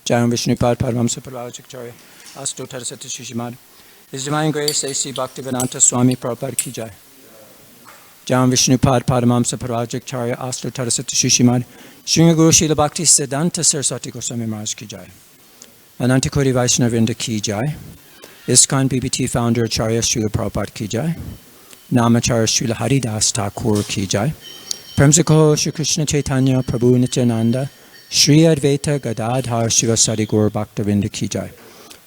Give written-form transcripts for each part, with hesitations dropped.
Jayam Vishnupad Paramahamsa Prabhupada Astu Tarasati Shishimad. His Divine Grace A.C. Bhaktivedanta Swami Prabhupada Ki Jai. Jayam Vishnupad Paramahamsa Prabhupada Astu Tarasati Shishimad. Sringa Guru Srila Bhakti Siddhanta Saraswati Goswami Maharaj Ki Jai. Anantakoti Vaishnavinda Ki Jai. ISKCON BBT Founder Acharya Srila Prabhupada Ki Jai. Namacharya Srila Haridas Thakur Ki Jai. Premsako Shri Krishna Chaitanya Prabhu Nityananda Shri Advaita Gadadhar Shivasadi Gaur Bhaktavinda Ki Jai.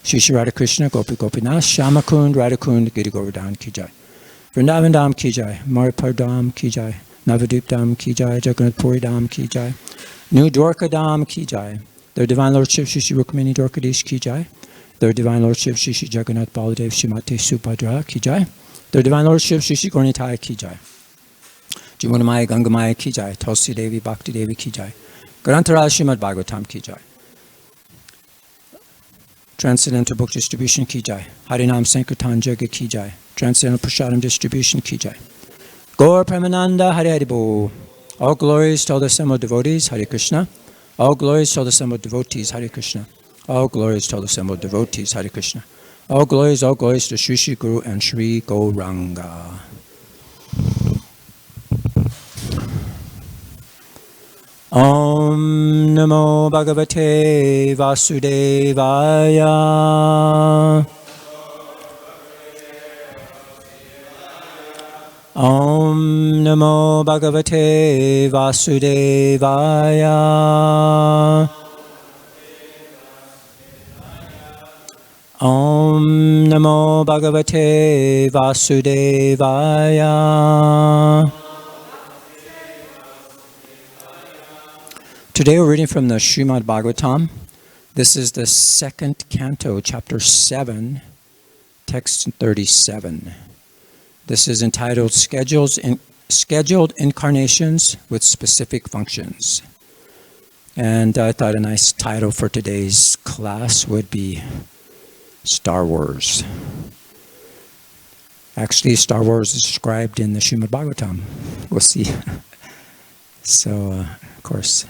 Shri Shri Radha Krishna Gopi Gopinath Shamakund Radhakund Giri Govardhan Ki Jai. Vrindavan Dham Ki Jai. Maripur Dham Ki Jai. Navadvip Dham Ki Jai. Jagannath Puri Dham Ki Jai. New Dwarka Dham Ki Jai. Their Divine Lordship Shri Shri Rukmini Dwarkadish Ki Jai. Their Divine Lordship Shri Shri Jagannath Baladev Shrimati Subhadra Ki Jai. Their Divine Lordship Shri Shri Gauranitai Ki Jai. Jamunamaya Gangamaya Ki Jai. Tulsi Devi Bhakti Devi Ki Jai. Grantaraj Srimad Bhagavatam Ki Jai. Transcendental Book Distribution Ki Jai. Harinam Sankirtan Jaga Ki Jai. Transcendental Prasadam Distribution Ki Jai. Gaur Premananda Hari Hari Bo. All glories to all the assembled devotees, Hare Krishna. All glories to all the assembled devotees, Hare Krishna. All glories to all the assembled devotees, Hare Krishna. All glories to Sri Sri Guru and Sri Gauranga. Om Namo Bhagavate Vasudevaya. Om Namo Bhagavate Vasudevaya. Om Namo Bhagavate Vasudevaya. Today we're reading from the Srimad Bhagavatam. This is the second canto, chapter 7, text 37. This is entitled Scheduled Incarnations with Specific Functions. And I thought a nice title for today's class would be Star Wars. Actually, Star Wars is described in the Srimad Bhagavatam. We'll see. So, of course.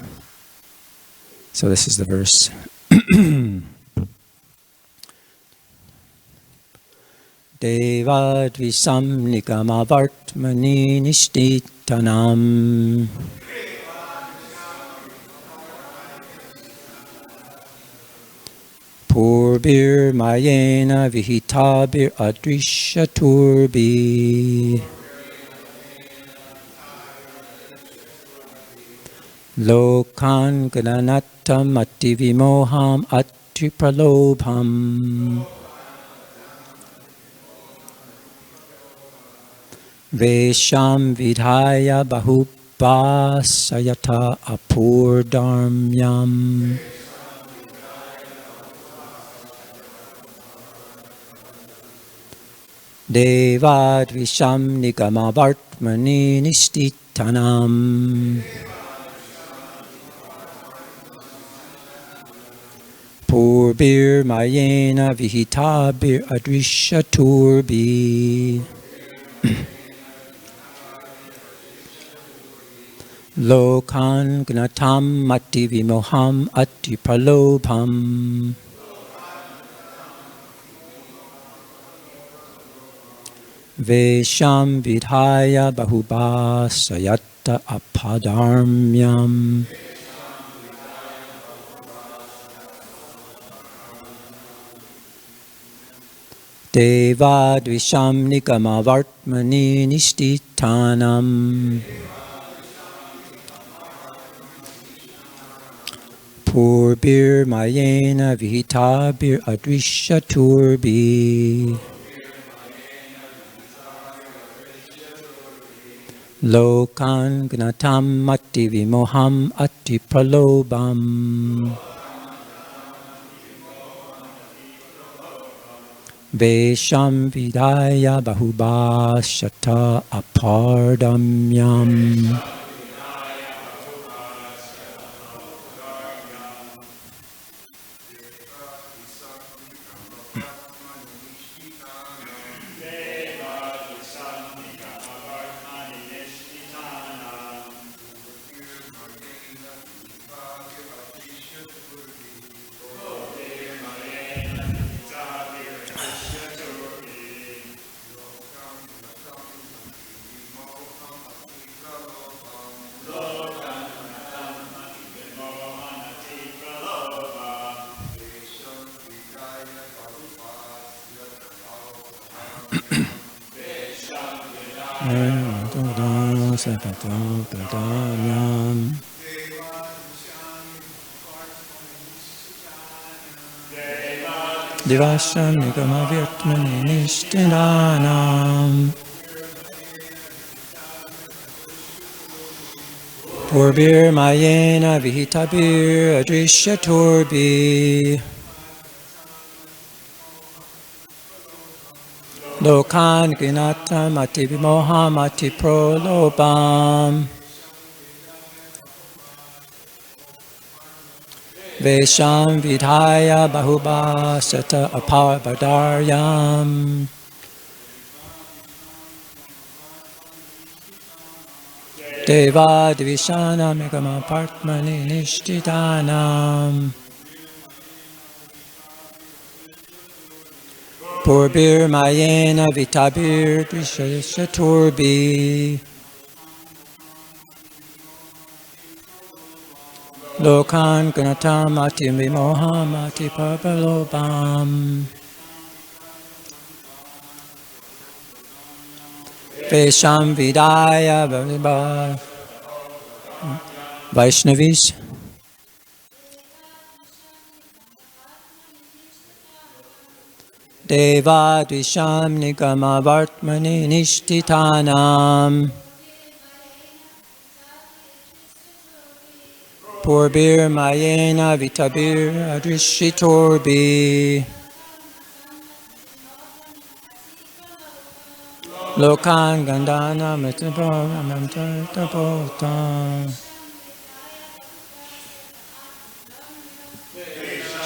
So this is the verse. Devad visam nikamavartmani nishtitanam. Purbir mayena vihitabir adrishaturbi. Lokan gananatam attivimoham attipralobham. Vesham vidhaya bahupasayata apurdharmyam. Devad visham nigamavartmani nishtitanam. Purbir mayena vihitabir adrishaturbi. Lokan gnatam matti vimoham atti pralobham. Vesham vidhaya bahubasayata apadharmyam. Devadvisham nikamavartmani nishtitanam. Purbir mayena vihitabir adrishaturbi. Lokan gnatam matti vimoham atti pralobham. Vesham vidaya bahubashata apardamyam. Divasham Nigama Virtmani Nishtinanam Purbir Mayena Vihitabir Adrisha Turbi Lokan Ginata Mati Vimoha Mati Prolobam Vesham Vidhaya Bahubasata Aparbadaryam Deva Divishana Megama Partmani Nishtitanam Purbir Mayena Vitabir Drishaturbi Lokan Gunatam Mati Vimoha Mati Parbalobam Vesham Vidaya Vaishnavis Deva Dvisham Nigama Vartmani Nishtitanam Purbir Mayena Vitabir Adrishitorbi Lokan Gandana Metabotam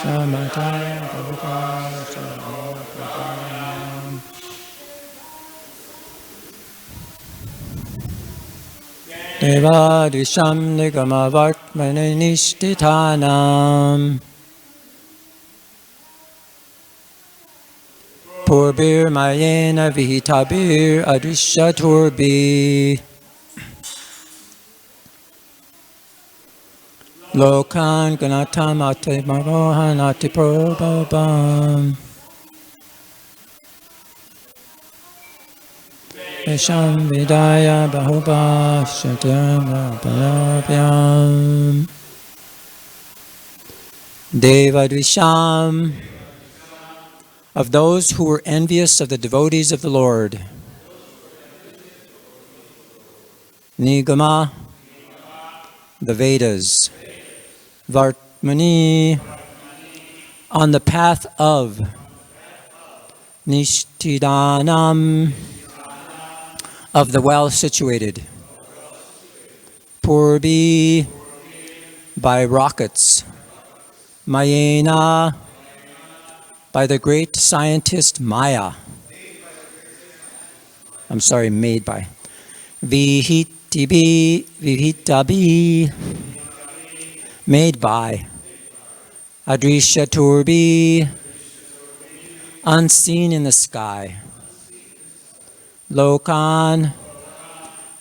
Shamataya Deva Dvisham Nigama Vartmani Nishtitanam Purbir Mayena Vihitabir Adrishaturbi Lokan Ganatam Ate Marohan Ate Probabam Vesham Vidaya Bahubashatam Parabhyam Deva Dvisham of those who were envious of the devotees of the Lord. Nigama, the Vedas. Vartmani, on the path of. Nishtidanam, of the well-situated. Purbi, by rockets. Mayena, by the great scientist Maya. I'm sorry, made by. Vihitabi, made by. Adrishaturbi, unseen in the sky. Lokan,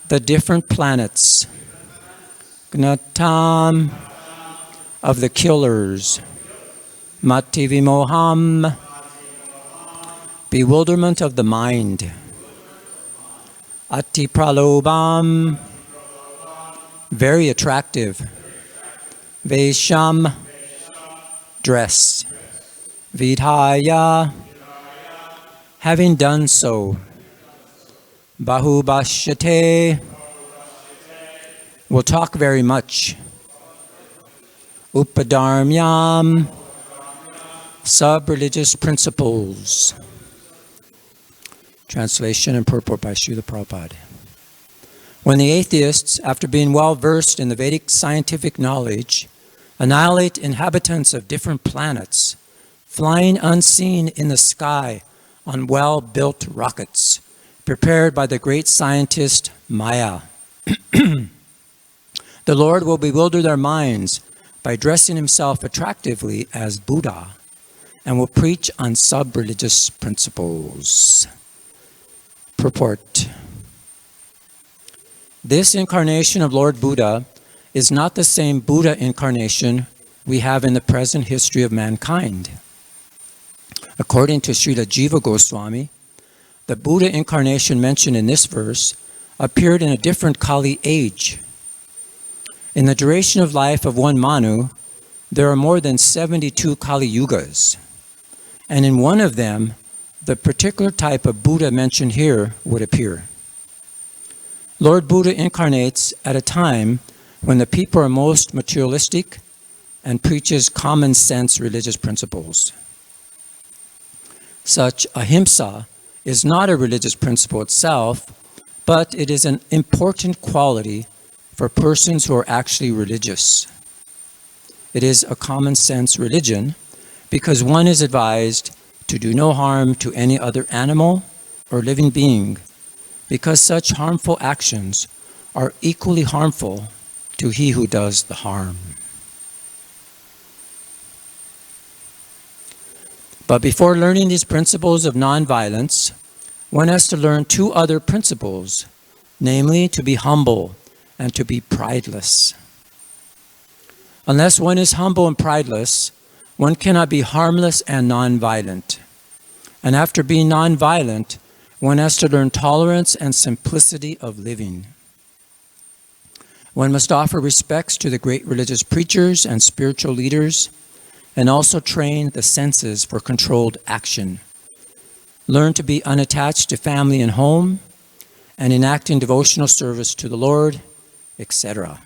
the different planets. Gnatam, of the killers. Mati Vimoham, bewilderment of the mind. Ati Pralobam, very attractive. Vesham, dress. Vidhaya, having done so. Bahubashyate, will talk very much. Upadharmyam, sub-religious principles. Translation and purport by Srila Prabhupada. When the atheists, after being well versed in the Vedic scientific knowledge, annihilate inhabitants of different planets, flying unseen in the sky on well-built rockets, prepared by the great scientist Maya, the Lord will bewilder their minds by dressing himself attractively as Buddha, and will preach on sub-religious principles. Purport. This incarnation of Lord Buddha is not the same Buddha incarnation we have in the present history of mankind. According to Srila Jiva Goswami, the Buddha incarnation mentioned in this verse appeared in a different Kali age. In the duration of life of one Manu, there are more than 72 Kali Yugas. And in one of them, the particular type of Buddha mentioned here would appear. Lord Buddha incarnates at a time when the people are most materialistic and preaches common sense religious principles. Such ahimsa is not a religious principle itself, but it is an important quality for persons who are actually religious. It is a common sense religion because one is advised to do no harm to any other animal or living being, because such harmful actions are equally harmful to he who does the harm. But before learning these principles of nonviolence, one has to learn two other principles, namely to be humble and to be prideless. Unless one is humble and prideless, one cannot be harmless and nonviolent. And after being nonviolent, one has to learn tolerance and simplicity of living. One must offer respects to the great religious preachers and spiritual leaders, and also train the senses for controlled action. Learn to be unattached to family and home, and enacting devotional service to the Lord, etc.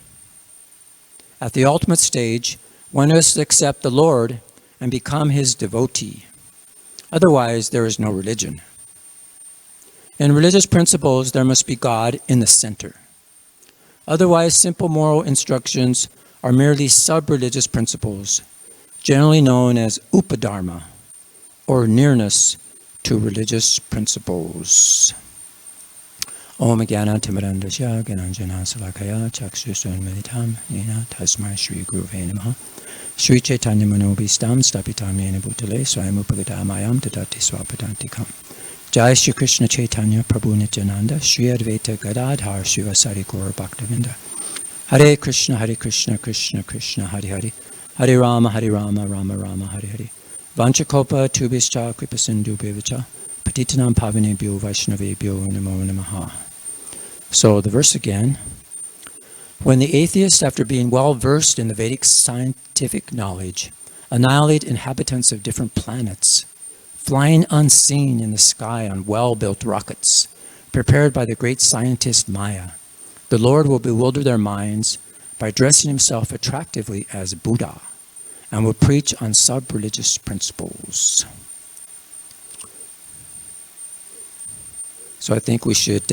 At the ultimate stage, one must accept the Lord and become his devotee. Otherwise, there is no religion. In religious principles, there must be God in the center. Otherwise, simple moral instructions are merely sub-religious principles, generally known as upadharma, or nearness to religious principles. Om Jnana Timirandasya Gyananjana Salakaya Chakshushan Militam Nina Tasmai Shri Guruve Namaha Shri Chaitanya Manobhistam Stapitam Yena Bhutale Swayamupagadamayam Tadati Swapadantikam Jai Shri Krishna Chaitanya Prabhu Nityananda Shri Advaita Gadadhar Shivasari Gaura Bhaktavinda Hare Krishna Krishna Krishna Hare Hare Hare Rama Rama Rama Hare Hare Vanchakopa Tubhischa Kripasindu Bevacha Patitanam Pavanebhyo Vaishnavebhyo Namo Namaha. So the verse again. When the atheists, after being well versed in the Vedic scientific knowledge, annihilate inhabitants of different planets, flying unseen in the sky on well-built rockets, prepared by the great scientist Maya, the Lord will bewilder their minds by dressing himself attractively as Buddha, and will preach on sub-religious principles. So I think we should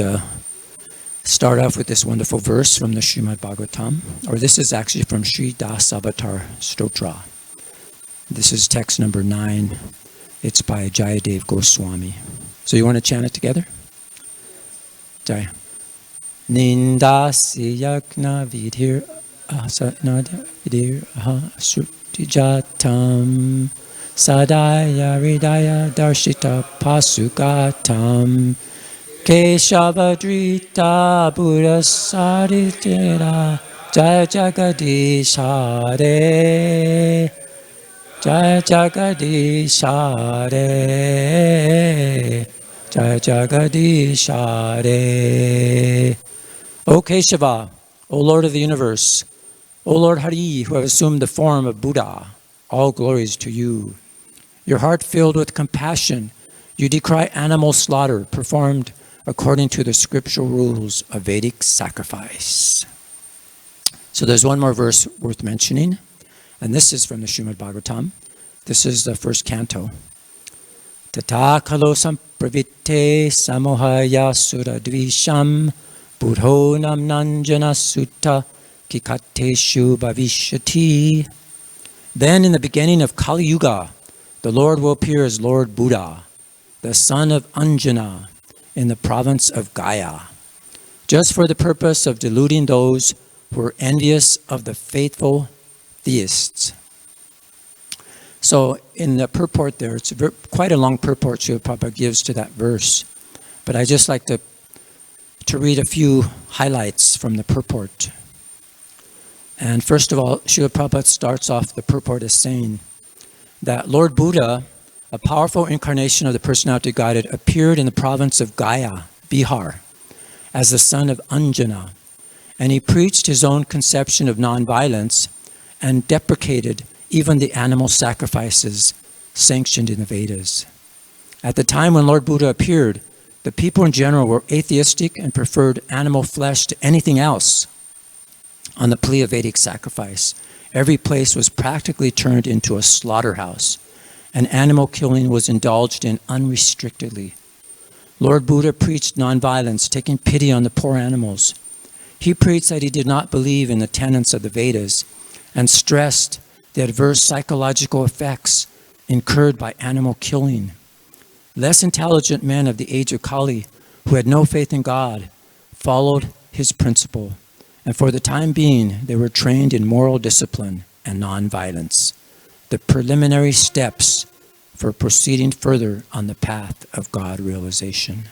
start off with this wonderful verse from the Srimad Bhagavatam, or this is actually from Sri Dasavatar Stotra. This is text number 9. It's by Jayadev Goswami. So you want to chant it together? Jaya. Nindasi yakna vidhir asatnada vidhir srutijatam sadaya ridaya darshita pasugatam Keshavadrita Buddha Saritera Jaya Jagadishare Jaya Jagadishare Jaya Jagadishare. O Keshava, O Lord of the universe, O Lord Hari, who have assumed the form of Buddha, all glories to you. Your heart filled with compassion, you decry animal slaughter performed according to the scriptural rules of Vedic sacrifice. So there's one more verse worth mentioning, and this is from the Srimad Bhagavatam. This is the first canto. Tata kalo sampravite samohaya sura dvisham buddho namnanjana sutta kikateshu bhavishyati. Then in the beginning of Kali Yuga, the Lord will appear as Lord Buddha, the son of Anjana, in the province of Gaya, just for the purpose of deluding those who are envious of the faithful theists. So in the purport there, it's quite a long purport Srila Prabhupada gives to that verse, but I just like to read a few highlights from the purport. And first of all, Srila Prabhupada starts off the purport as saying that Lord Buddha, a powerful incarnation of the personality guided, appeared in the province of Gaya, Bihar, as the son of Anjana, and he preached his own conception of nonviolence and deprecated even the animal sacrifices sanctioned in the Vedas. At the time when Lord Buddha appeared, the people in general were atheistic and preferred animal flesh to anything else. On the plea of Vedic sacrifice, every place was practically turned into a slaughterhouse, and animal killing was indulged in unrestrictedly. Lord Buddha preached nonviolence, taking pity on the poor animals. He preached that he did not believe in the tenets of the Vedas and stressed the adverse psychological effects incurred by animal killing. Less intelligent men of the age of Kali, who had no faith in God, followed his principle, and for the time being, they were trained in moral discipline and nonviolence, the preliminary steps for proceeding further on the path of God realization.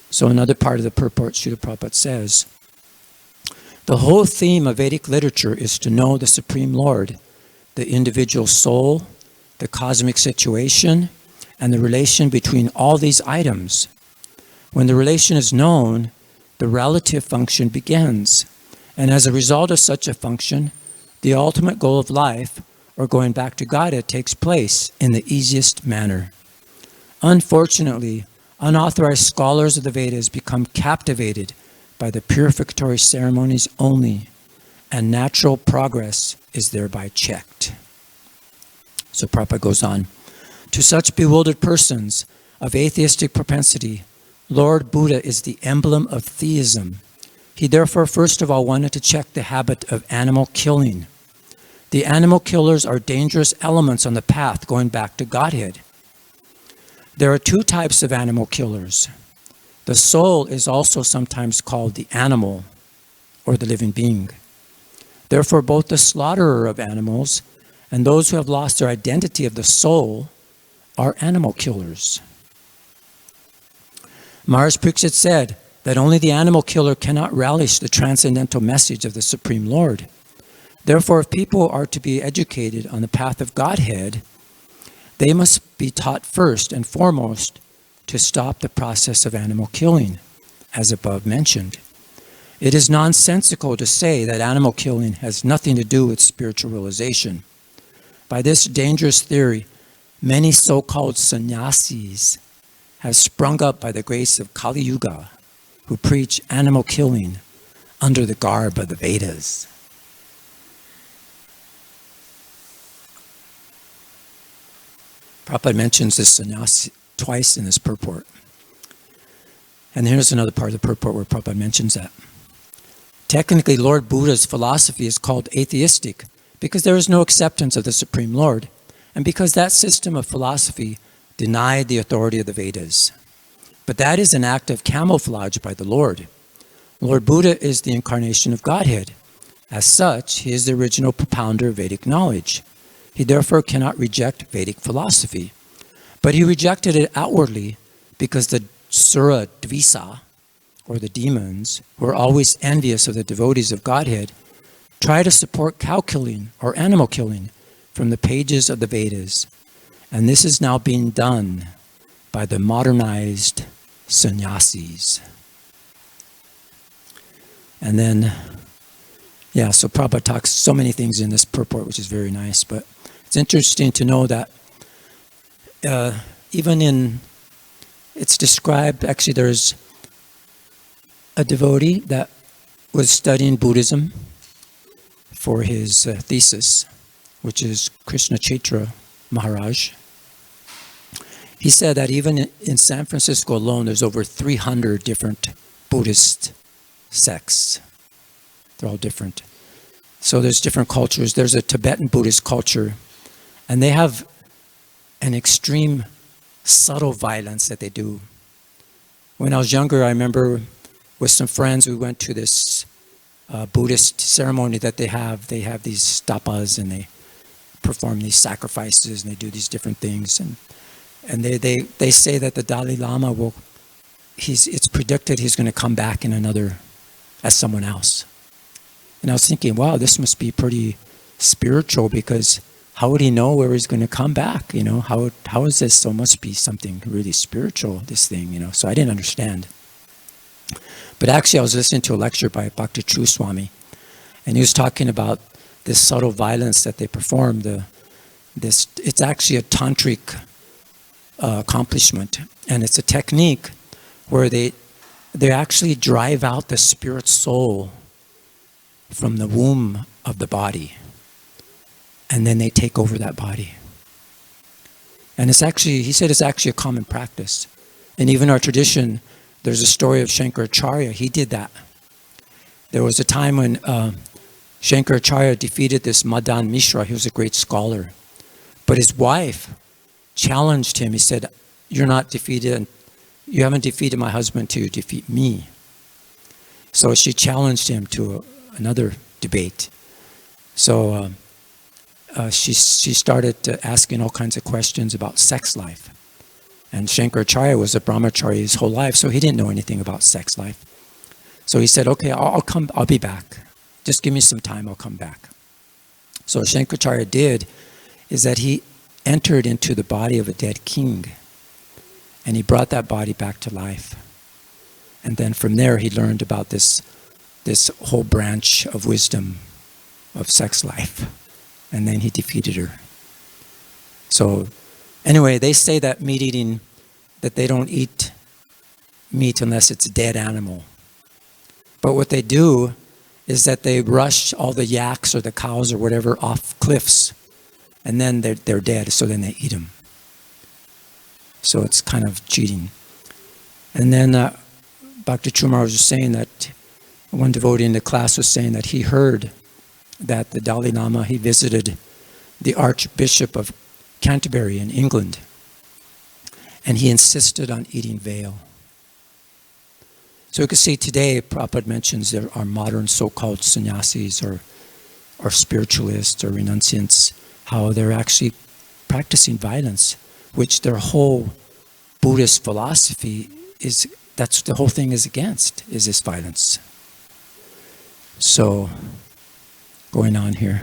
So another part of the purport, Srila Prabhupada says, the whole theme of Vedic literature is to know the Supreme Lord, the individual soul, the cosmic situation, and the relation between all these items. When the relation is known, the relative function begins. And as a result of such a function, the ultimate goal of life, or going back to Godhead, takes place in the easiest manner. Unfortunately, unauthorized scholars of the Vedas become captivated by the purificatory ceremonies only, and natural progress is thereby checked. So Prabhupada goes on, to such bewildered persons of atheistic propensity, Lord Buddha is the emblem of theism. He therefore first of all wanted to check the habit of animal killing. The animal killers are dangerous elements on the path going back to Godhead. There are two types of animal killers. The soul is also sometimes called the animal or the living being. Therefore, both the slaughterer of animals and those who have lost their identity of the soul are animal killers. Maharaj Pariksit said that only the animal killer cannot relish the transcendental message of the Supreme Lord. Therefore, if people are to be educated on the path of Godhead, they must be taught first and foremost to stop the process of animal killing, as above mentioned. It is nonsensical to say that animal killing has nothing to do with spiritual realization. By this dangerous theory, many so-called sannyasis have sprung up by the grace of Kali Yuga, who preach animal killing under the garb of the Vedas. Prabhupada mentions this sannyasi twice in this purport. And here's another part of the purport where Prabhupada mentions that. Technically, Lord Buddha's philosophy is called atheistic because there is no acceptance of the Supreme Lord, and because that system of philosophy denied the authority of the Vedas. But that is an act of camouflage by the Lord. Lord Buddha is the incarnation of Godhead. As such, he is the original propounder of Vedic knowledge. He therefore cannot reject Vedic philosophy. But he rejected it outwardly because the Sura Dvisa, or the demons, who are always envious of the devotees of Godhead, try to support cow killing or animal killing from the pages of the Vedas. And this is now being done by the modernized sannyasis. And then, so Prabhupada talks so many things in this purport, which is very nice, but it's interesting to know that it's described, actually there's a devotee that was studying Buddhism for his thesis, which is Krishna Chaitra Maharaj. He said that even in San Francisco alone, there's over 300 different Buddhist sects. They're all different. So there's different cultures. There's a Tibetan Buddhist culture, and they have an extreme subtle violence that they do. When I was younger, I remember with some friends, we went to this Buddhist ceremony that they have. They have these tapas, and they perform these sacrifices, and they do these different things. And they say that the Dalai Lama it's predicted he's going to come back as someone else. And I was thinking, wow, this must be pretty spiritual, because how would he know where he's going to come back? How is this? So it must be something really spiritual, this thing, So I didn't understand. But actually, I was listening to a lecture by Bhakti True Swami, and he was talking about this subtle violence that they perform. It's actually a tantric accomplishment, and it's a technique where they actually drive out the spirit soul from the womb of the body, and then they take over that body. And it's actually, he said, it's actually a common practice. And even our tradition, there's a story of Shankaracharya. He did that. There was a time when Shankaracharya defeated this Madan Mishra. He was a great scholar. But his wife challenged him. He said, you're not defeated. You haven't defeated my husband till you defeat me. So she challenged him to another debate. So she started asking all kinds of questions about sex life. And Shankaracharya was a brahmachari his whole life, so he didn't know anything about sex life. So he said, okay, I'll be back. Just give me some time, I'll come back. So what Shankaracharya did is that he entered into the body of a dead king, and he brought that body back to life. And then from there he learned about this whole branch of wisdom of sex life. And then he defeated her. So anyway, they say that meat eating, that they don't eat meat unless it's a dead animal. But what they do is that they rush all the yaks or the cows or whatever off cliffs, and then they're dead, so then they eat them. So it's kind of cheating. And then Bhakti Chumar was just saying that one devotee in the class was saying that he heard that the Dalai Lama, he visited the Archbishop of Canterbury in England, and he insisted on eating veal. So you can see today, Prabhupada mentions there are modern so-called sannyasis or spiritualists or renunciants, how they're actually practicing violence, which their whole Buddhist philosophy is, that's the whole thing is against, is this violence. So, going on here.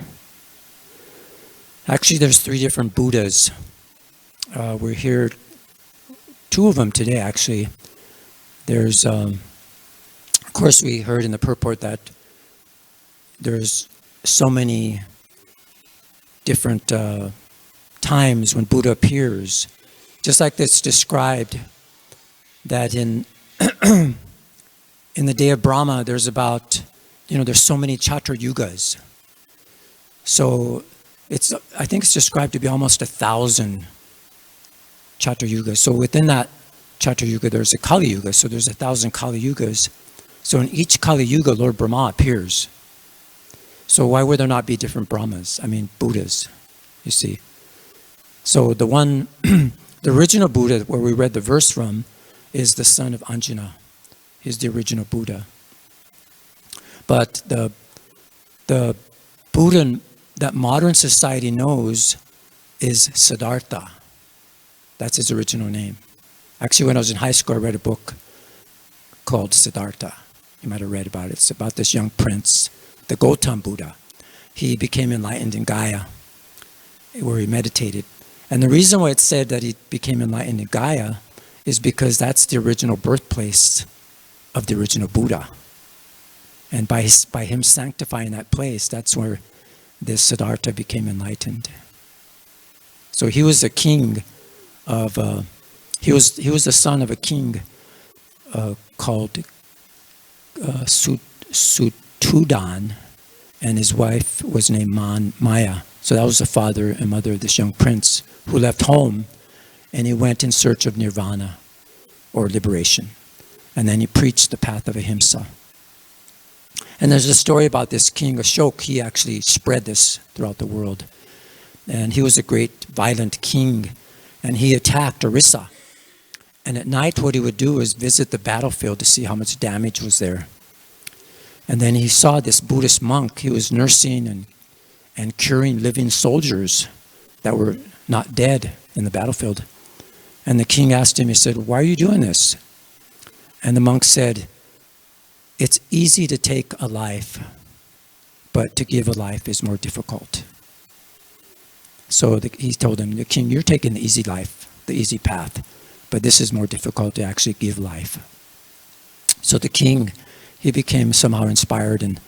Actually, there's 3 different Buddhas. We're here, 2 of them today, actually. There's, of course, we heard in the purport that there's so many different times when Buddha appears. Just like it's described that in the day of Brahma, there's about, there's so many Chatra Yugas. So I think it's described to be almost 1,000 Chatra Yugas. So within that Chatra Yuga, there's a Kali Yuga. So there's 1,000 Kali Yugas. So in each Kali Yuga, Lord Brahma appears. So why would there not be different Brahmas? I mean, Buddhas, you see. So the one, the original Buddha, where we read the verse from, is the son of Anjana. He's the original Buddha. But the Buddha that modern society knows is Siddhartha. That's his original name. Actually, when I was in high school, I read a book called Siddhartha. You might have read about it. It's about this young prince, the Gautam Buddha. He became enlightened in Gaya, where he meditated. And the reason why it's said that he became enlightened in Gaya is because that's the original birthplace of the original Buddha. And by him sanctifying that place, that's where this Siddhartha became enlightened. So he was a king of, he was the son of a king called Sutudan, and his wife was named Maya. So that was the father and mother of this young prince who left home, and he went in search of nirvana or liberation. And then he preached the path of ahimsa. And there's a story about this king Ashoka. He actually spread this throughout the world. And he was a great violent king, and he attacked Orissa. And at night what he would do is visit the battlefield to see how much damage was there. And then he saw this Buddhist monk. He was nursing and curing living soldiers that were not dead in the battlefield. And the king asked him, he said, "Why are you doing this?" And the monk said, "It's easy to take a life, but to give a life is more difficult." So he told him, "The king, you're taking the easy life, the easy path, but this is more difficult to actually give life." So the king, he became somehow inspired, and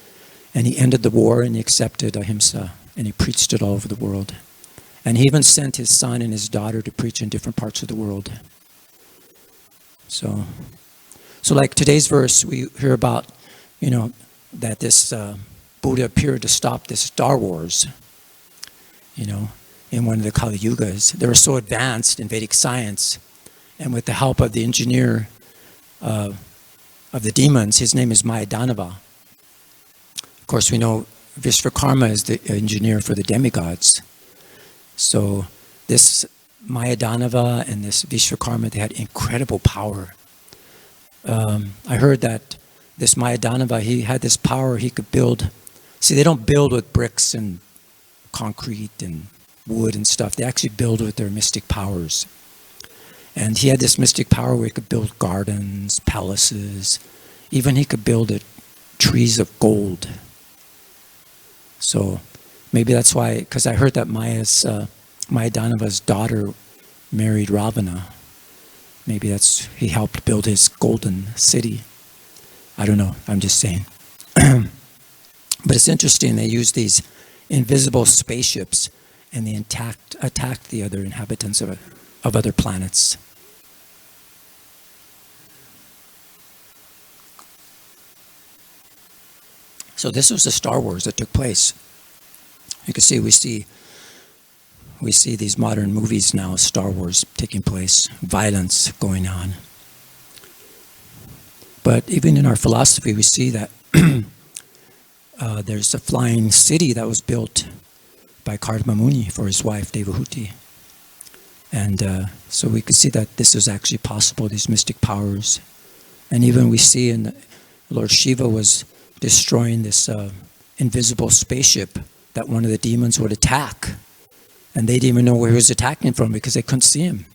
he ended the war, and he accepted ahimsa, and he preached it all over the world. And he even sent his son and his daughter to preach in different parts of the world. So like today's verse, we hear about, that this Buddha appeared to stop this Star Wars, in one of the Kali Yugas. They were so advanced in Vedic science, and with the help of the engineer of the demons, his name is Mayadanava. Of course, we know Vishvakarma is the engineer for the demigods. So this Mayadanava and this Vishvakarma, they had incredible power. I heard that this Mayadanava, he had this power, he could build. See, they don't build with bricks and concrete and wood and stuff. They actually build with their mystic powers. And he had this mystic power where he could build gardens, palaces. Even he could build trees of gold. So maybe that's why, because I heard that Mayadanava's daughter married Ravana. Maybe he helped build his golden city. I don't know, I'm just saying. But it's interesting, they use these invisible spaceships and they attacked the other inhabitants of other planets. So this was the Star Wars that took place. You can see, we see these modern movies now, Star Wars taking place, violence going on. But even in our philosophy, we see that there's a flying city that was built by Kardama Muni for his wife Devahuti. And so we could see that this is actually possible, these mystic powers. And even we see Lord Shiva was destroying this invisible spaceship that one of the demons would attack. And they didn't even know where he was attacking from because they couldn't see him.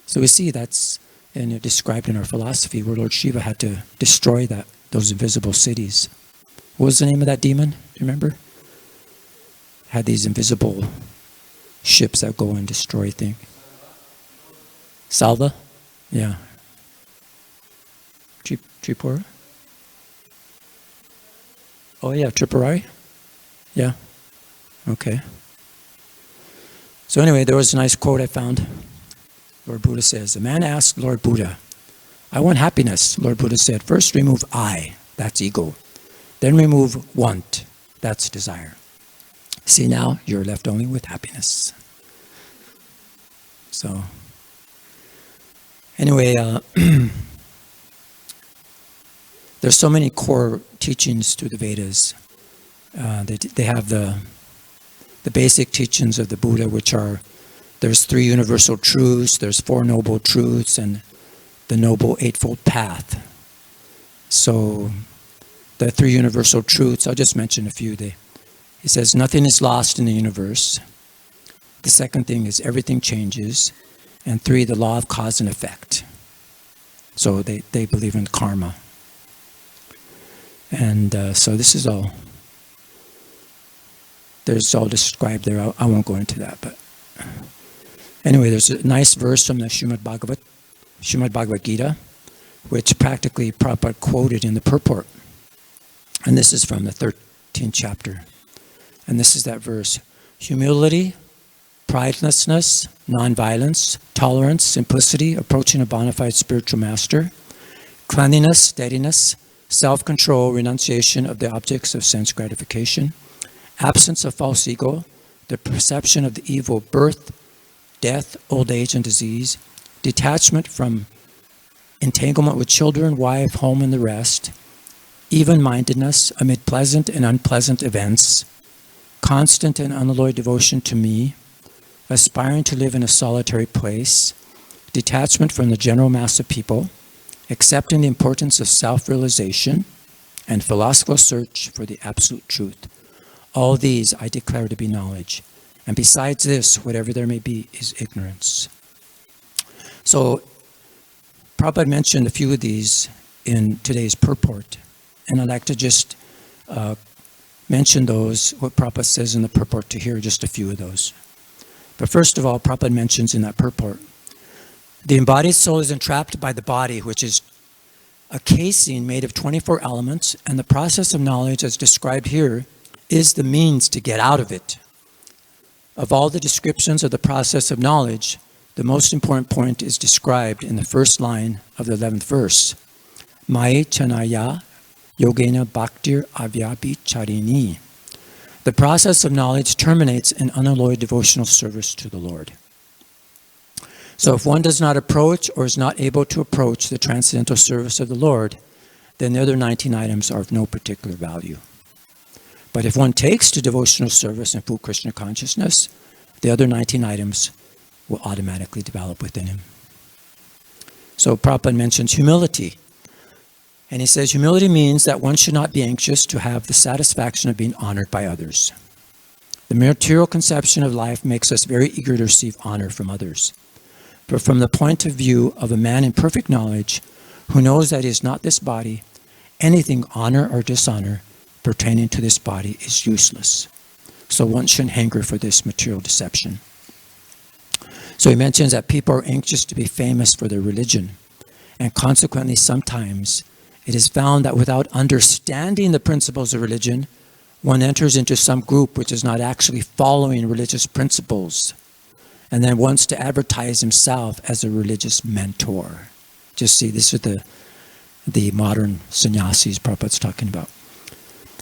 So we see that's described in our philosophy where Lord Shiva had to destroy those invisible cities. What was the name of that demon? Do you remember? Had these invisible ships that go and destroy things. Salva? Yeah. Tripura? Oh yeah, Tripurari? Yeah. Okay. So anyway, there was a nice quote I found. Lord Buddha says, a man asked Lord Buddha, I want happiness. Lord Buddha said, first remove I, that's ego. Then remove want, that's desire. See, now you're left only with happiness. So, anyway, there's so many core teachings to the Vedas. They have the basic teachings of the Buddha, which are, there's 3 universal truths, there's 4 noble truths, and the noble eightfold path. So, the 3 universal truths, I'll just mention a few. He says, nothing is lost in the universe. The second thing is everything changes. And 3, the law of cause and effect. So they believe in karma. And so this is all, there's all described there. I won't go into that. But anyway, there's a nice verse from the Srimad Bhagavad Gita, which practically Prabhupada quoted in the purport. And this is from the 13th chapter. And this is that verse. Humility, pridelessness, non-violence, tolerance, simplicity, approaching a bona fide spiritual master, cleanliness, steadiness, self-control, renunciation of the objects of sense gratification, absence of false ego, the perception of the evil of birth, death, old age, and disease, detachment from entanglement with children, wife, home, and the rest, even-mindedness amid pleasant and unpleasant events, constant and unalloyed devotion to me, aspiring to live in a solitary place, detachment from the general mass of people, accepting the importance of self-realization, and philosophical search for the absolute truth. All these I declare to be knowledge. And besides this, whatever there may be is ignorance. So, Prabhupada mentioned a few of these in today's purport. And I'd like to just mention those, what Prabhupada says in the purport, to hear just a few of those. But first of all, Prabhupada mentions in that purport, the embodied soul is entrapped by the body, which is a casing made of 24 elements, and the process of knowledge as described here is the means to get out of it. Of all the descriptions of the process of knowledge, the most important point is described in the first line of the 11th verse. Mai chanaya yogena bhaktir avyapi charini. The process of knowledge terminates in unalloyed devotional service to the Lord. So if one does not approach or is not able to approach the transcendental service of the Lord, then the other 19 items are of no particular value. But if one takes to devotional service and full Krishna consciousness, the other 19 items will automatically develop within him. So Prabhupada mentions humility. And he says humility means that one should not be anxious to have the satisfaction of being honored by others. The material conception of life makes us very eager to receive honor from others. But from the point of view of a man in perfect knowledge, who knows that he is not this body, anything honor or dishonor pertaining to this body is useless. So one shouldn't hanker for this material deception. So he mentions that people are anxious to be famous for their religion, and consequently sometimes it is found that without understanding the principles of religion, one enters into some group which is not actually following religious principles, and then wants to advertise himself as a religious mentor. Just see, this is the modern sannyasis Prabhupada's talking about.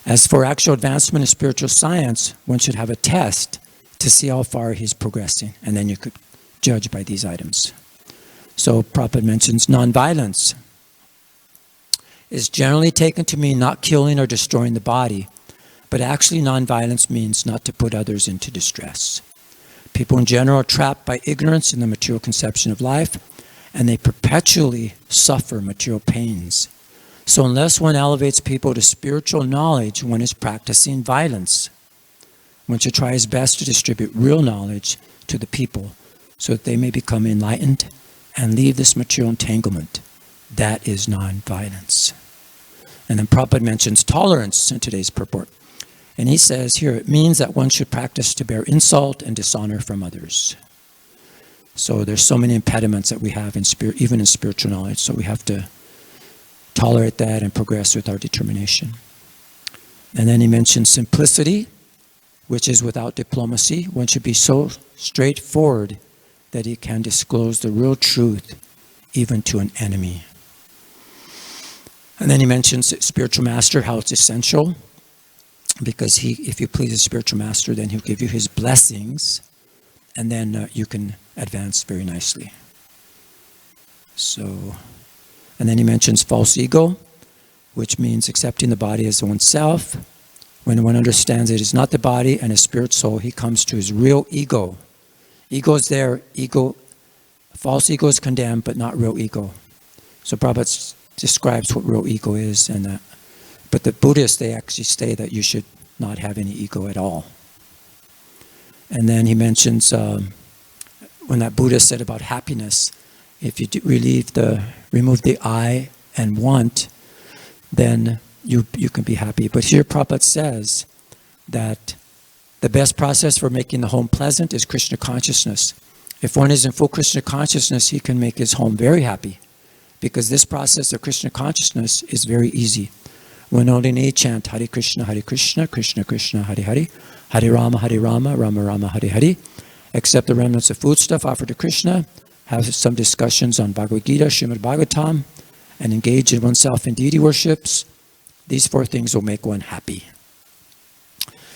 As for actual advancement in spiritual science, one should have a test to see how far he's progressing, and then you could judge by these items. So Prabhupada mentions nonviolence is generally taken to mean not killing or destroying the body, but actually nonviolence means not to put others into distress. People in general are trapped by ignorance in the material conception of life, and they perpetually suffer material pains. So unless one elevates people to spiritual knowledge, one is practicing violence. One should try his best to distribute real knowledge to the people so that they may become enlightened and leave this material entanglement. That is non-violence. And then Prabhupada mentions tolerance in today's purport. And he says here, it means that one should practice to bear insult and dishonor from others. So there's so many impediments that we have in spirit, even in spiritual knowledge. So we have to tolerate that and progress with our determination. And then he mentions simplicity, which is without diplomacy. One should be so straightforward that he can disclose the real truth even to an enemy. And then he mentions spiritual master, how it's essential. Because if you please a spiritual master, then he'll give you his blessings, and then you can advance very nicely. So, and then he mentions false ego, which means accepting the body as oneself. When one understands it is not the body and his spirit soul, he comes to his real ego. Ego is there. False ego is condemned, but not real ego. So Prabhupada describes what real ego is, and that. But the Buddhists, they actually say that you should not have any ego at all. And then he mentions when that Buddha said about happiness, if you remove the I and want, then you can be happy. But here Prabhupada says that the best process for making the home pleasant is Krishna consciousness. If one is in full Krishna consciousness, he can make his home very happy, because this process of Krishna consciousness is very easy. One only need chant Hare Krishna, Krishna Krishna, Hare Hare, Hare Rama, Rama Rama, Hare Hare, accept the remnants of foodstuff offered to Krishna, have some discussions on Bhagavad Gita, Srimad Bhagavatam, and engage in oneself in deity worships. These 4 things will make one happy.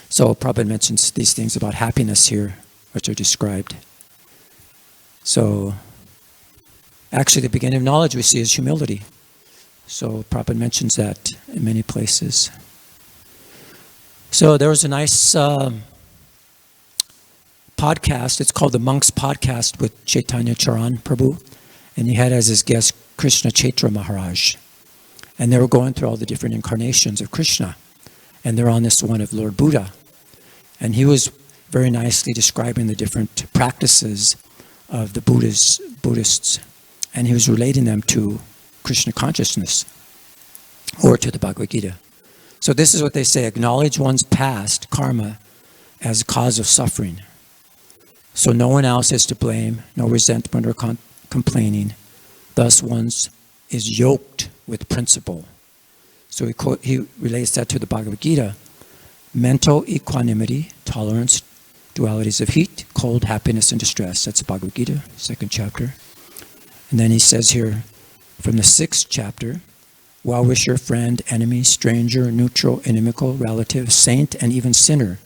So Prabhupada mentions these things about happiness here, which are described. So actually the beginning of knowledge we see is humility. So Prabhupada mentions that in many places. So there was a nice podcast. It's called the Monk's Podcast with Chaitanya Charan Prabhu. And he had as his guest Krishna Chaitra Maharaj. And they were going through all the different incarnations of Krishna. And they're on this one of Lord Buddha. And he was very nicely describing the different practices of the Buddhists. And he was relating them to Krishna consciousness, or to the Bhagavad Gita. So this is what they say: acknowledge one's past karma as a cause of suffering. So no one else is to blame, no resentment or complaining. Thus one is yoked with principle. So he relates that to the Bhagavad Gita. Mental equanimity, tolerance, dualities of heat, cold, happiness, and distress. That's the Bhagavad Gita, 2nd chapter. And then he says here, from the 6th chapter, well-wisher, friend, enemy, stranger, neutral, inimical, relative, saint, and even sinner,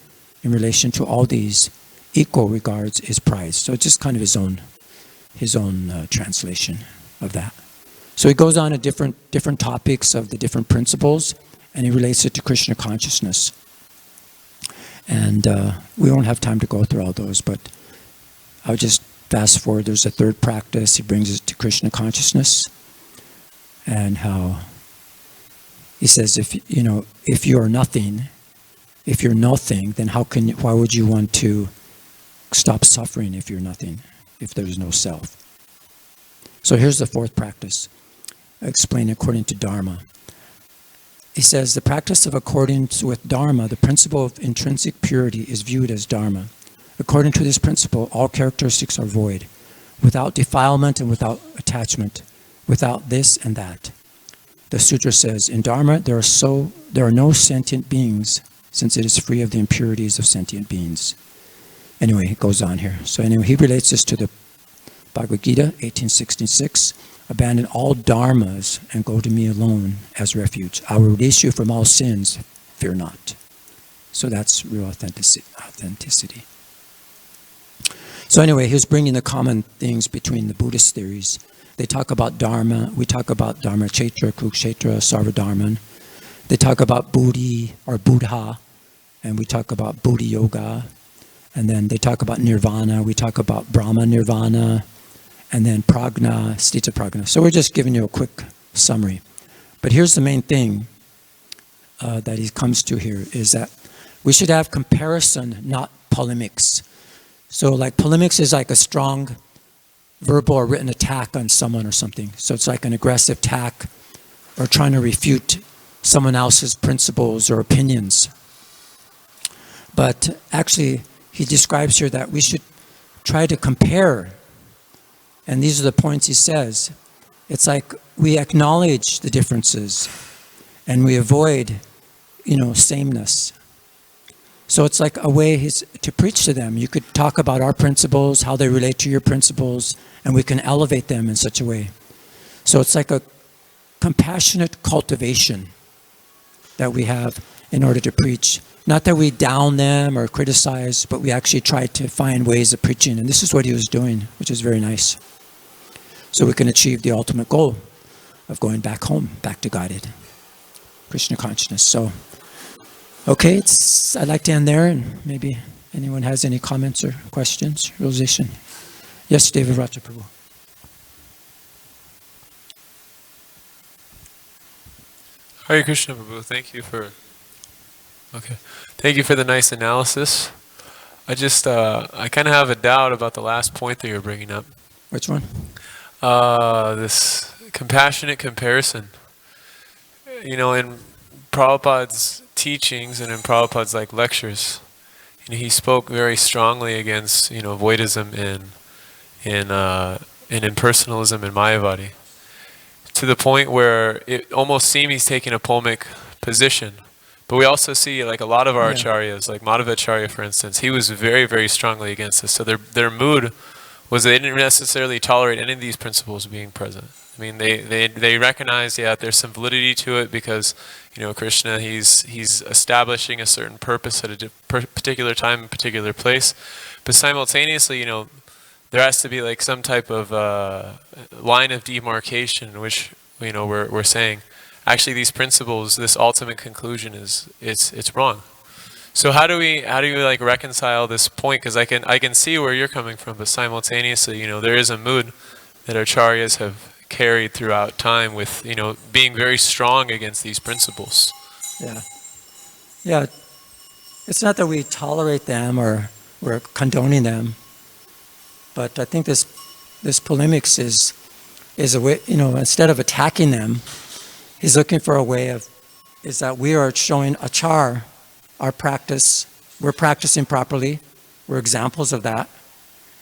in relation to all these, equal regards is prized. So it's just kind of his own translation of that. So he goes on to different topics of the different principles, and he relates it to Krishna consciousness. And we won't have time to go through all those, but I'll just fast forward. There's a third practice. He brings it to Krishna consciousness, and how he says, if you're nothing, then why would you want to stop suffering if you're nothing, if there's no self? So here's the fourth practice, explained according to Dharma. He says, the practice of accordance with Dharma, the principle of intrinsic purity, is viewed as Dharma. According to this principle, all characteristics are void, without defilement and without attachment, without this and that. The sutra says, in Dharma, there are no sentient beings, since it is free of the impurities of sentient beings. Anyway, it goes on here. So anyway, he relates this to the Bhagavad Gita, 1866. Abandon all dharmas and go to me alone as refuge. I will release you from all sins. Fear not. So that's real authenticity. So anyway, he was bringing the common things between the Buddhist theories. They talk about Dharma. We talk about Dharma Kshetra, Kurukshetra, Sarvadharman. They talk about Buddhi or Buddha, and we talk about Buddhi Yoga. And then they talk about Nirvana. We talk about Brahma Nirvana. And then Prajna, Stita Prajna. So we're just giving you a quick summary. But here's the main thing that he comes to here, is that we should have comparison, not polemics. So like polemics is like a strong verbal or written attack on someone or something. So it's like an aggressive attack or trying to refute someone else's principles or opinions. But actually, he describes here that we should try to compare. And these are the points he says. It's like we acknowledge the differences and we avoid, sameness. So it's like a way to preach to them. You could talk about our principles, how they relate to your principles, and we can elevate them in such a way. So it's like a compassionate cultivation that we have in order to preach. Not that we down them or criticize, but we actually try to find ways of preaching. And this is what he was doing, which is very nice. So we can achieve the ultimate goal of going back home, back to guided Krishna consciousness. So, okay, I'd like to end there, and maybe anyone has any comments or questions, realization. Yes, David Raja Prabhu. Hare Krishna Prabhu, thank you for the nice analysis. I kind of have a doubt about the last point that you're bringing up. Which one? This compassionate comparison. In Prabhupada's teachings and in Prabhupada's lectures, he spoke very strongly against voidism and impersonalism in Mayavadi, to the point where it almost seemed he's taking a polemic position. But we also see a lot of our acharyas, like Madhavacharya for instance, he was very, very strongly against this. So their mood was they didn't necessarily tolerate any of these principles being present. I mean, they recognize, there's some validity to it because, Krishna, he's establishing a certain purpose at a particular time, a particular place. But simultaneously, there has to be some type of line of demarcation in which, we're saying, actually these principles, this ultimate conclusion it's wrong. So how do we reconcile this point? Because I can see where you're coming from, but simultaneously, there is a mood that acharyas have carried throughout time with, being very strong against these principles. Yeah. It's not that we tolerate them or we're condoning them, but I think this polemics is a way, instead of attacking them, he's looking for a way is that we are showing achar, our practice, we're practicing properly, we're examples of that.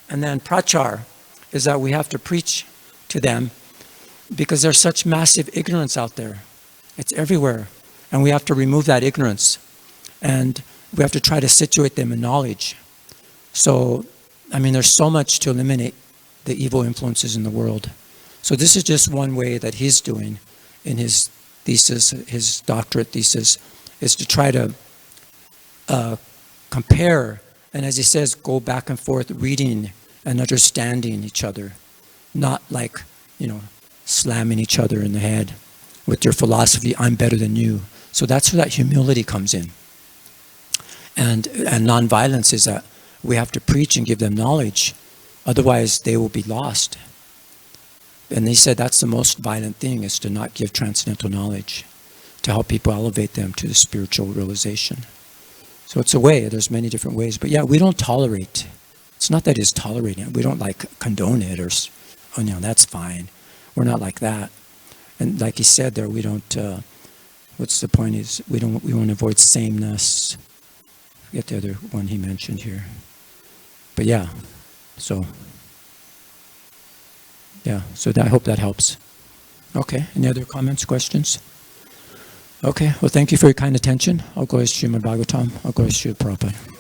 And then prachar is that we have to preach to them because there's such massive ignorance out there. It's everywhere. And we have to remove that ignorance. And we have to try to situate them in knowledge. So, I mean, there's so much to eliminate the evil influences in the world. So this is just one way that he's doing in his thesis, his doctorate thesis, is to try to compare, and as he says, go back and forth reading and understanding each other, not like, slamming each other in the head with your philosophy, I'm better than you. So that's where that humility comes in. And nonviolence is that we have to preach and give them knowledge, otherwise they will be lost. And he said that's the most violent thing, is to not give transcendental knowledge, to help people elevate them to the spiritual realization. So it's a way, there's many different ways. But yeah, we don't tolerate. It's not that it's tolerating it. We don't condone it or, that's fine. We're not like that. And like he said there, we don't, what's the point is, we want to avoid sameness. I forget the other one he mentioned here. But yeah, so I hope that helps. Okay, any other comments, questions? Okay, well thank you for your kind attention. I'll go as Srimad Bhagavatam. I'll go as Srila Prabhupada.